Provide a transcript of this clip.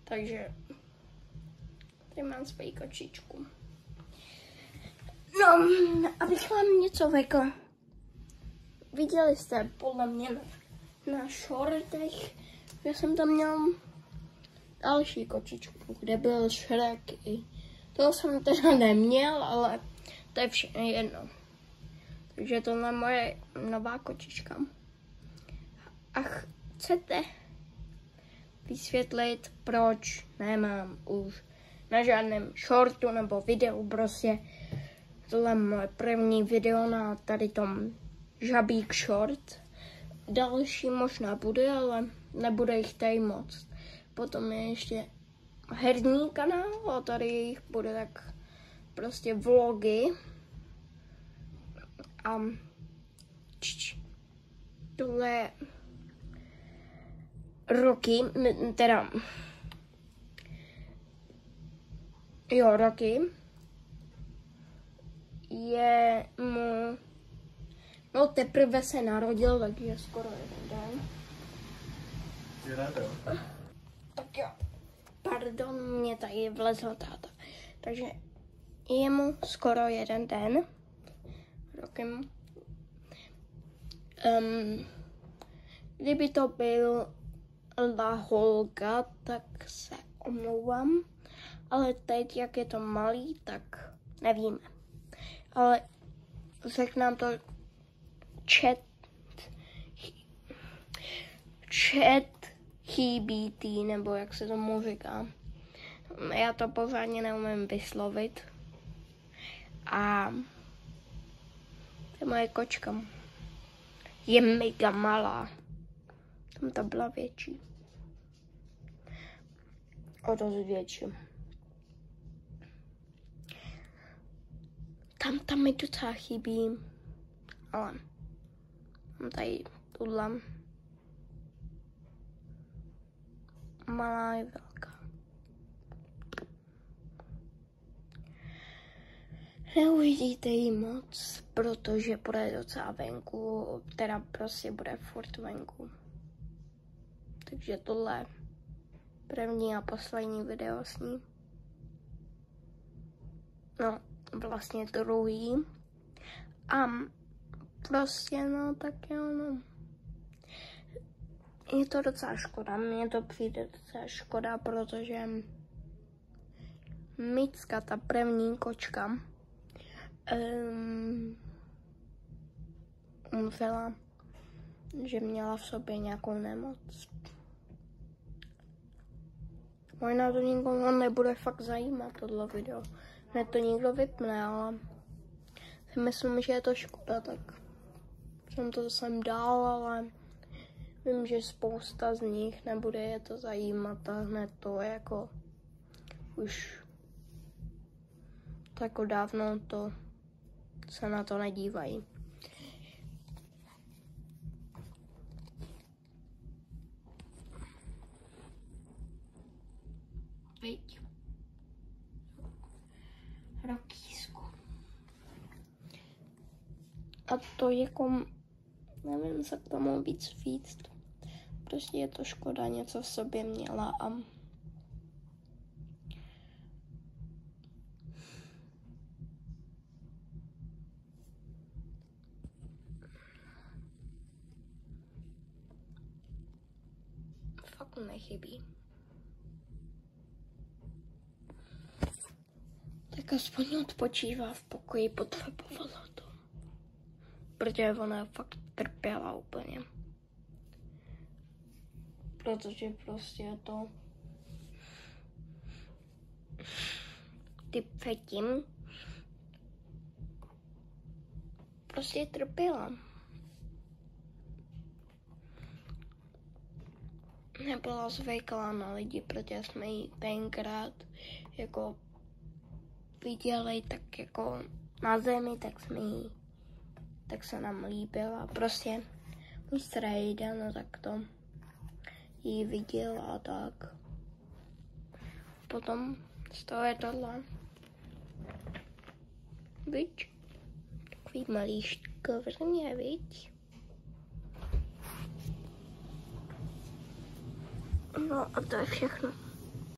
Takže tady mám svoji kočičku. No, abych vám něco řekl. Viděli jste podle mě na shortech, že jsem tam měl další kočičku, kde byl Shrek. Toho jsem teda neměl, ale to je všechno jedno. Takže tohle je moje nová kočička. A chcete vysvětlit, proč nemám už na žádném shortu nebo videu, prostě tohle je moje první video na tady tom Žabík short. Další možná bude, ale nebude jich tady moc. Potom je ještě herní kanál a tady jich bude tak prostě vlogy. A tohle je Roky, teda jo, Roky je mu, no teprve se narodil, takže skoro jeden den. Tak jo, pardon, mě tady vlezl táta. Takže je mu skoro jeden den. Rokem. Kdyby to byl holka, tak se omlouvám. Ale teď, jak je to malý, tak nevíme. Ale řekl nám to ChatGPT, nebo jak se tomu říká. Já to pořádně neumím vyslovit. A to je moje kočka. Je mega malá. Tam ta byla větší. O dost větší. Tam mi docela chybí. Ale mám tady tuhle. Malá je velká. Neuvidíte ji moc, protože bude docela venku, teda prostě bude furt venku. Takže tohle je první a poslední video s ní. No, vlastně druhý. A prostě no, tak jo, no. Je to docela škoda, mně to přijde docela škoda, protože Micka, ta první kočka, umřela, že měla v sobě nějakou nemoc. Možná to nikomu nebude fakt zajímat, tohle video. Ne to nikdo vypne, ale si myslím, že je to škoda, tak jsem to sem dal, ale vím, že spousta z nich nebude je to zajímat a hned to jako už jako dávno to se na to nedívají. Viď. Rokýsku. A to jako, nevím, se k tomu víc říct. Prostě je to škoda, něco v sobě měla a fakt nechybí. Tak aspoň odpočívá v pokoji, potřebovala to. Protože ona fakt trpěla úplně. Protože prostě to ty předtím prostě trpěla. Nebyla zvyklá na lidi, protože jsme ji tenkrát jako viděli tak jako na zemi, tak se nám líbila. Prostě můj strejda, no tak to jí viděl a tak. Potom z toho je tohle. Viď? Takový malý škvrně, viď? No a to je všechno.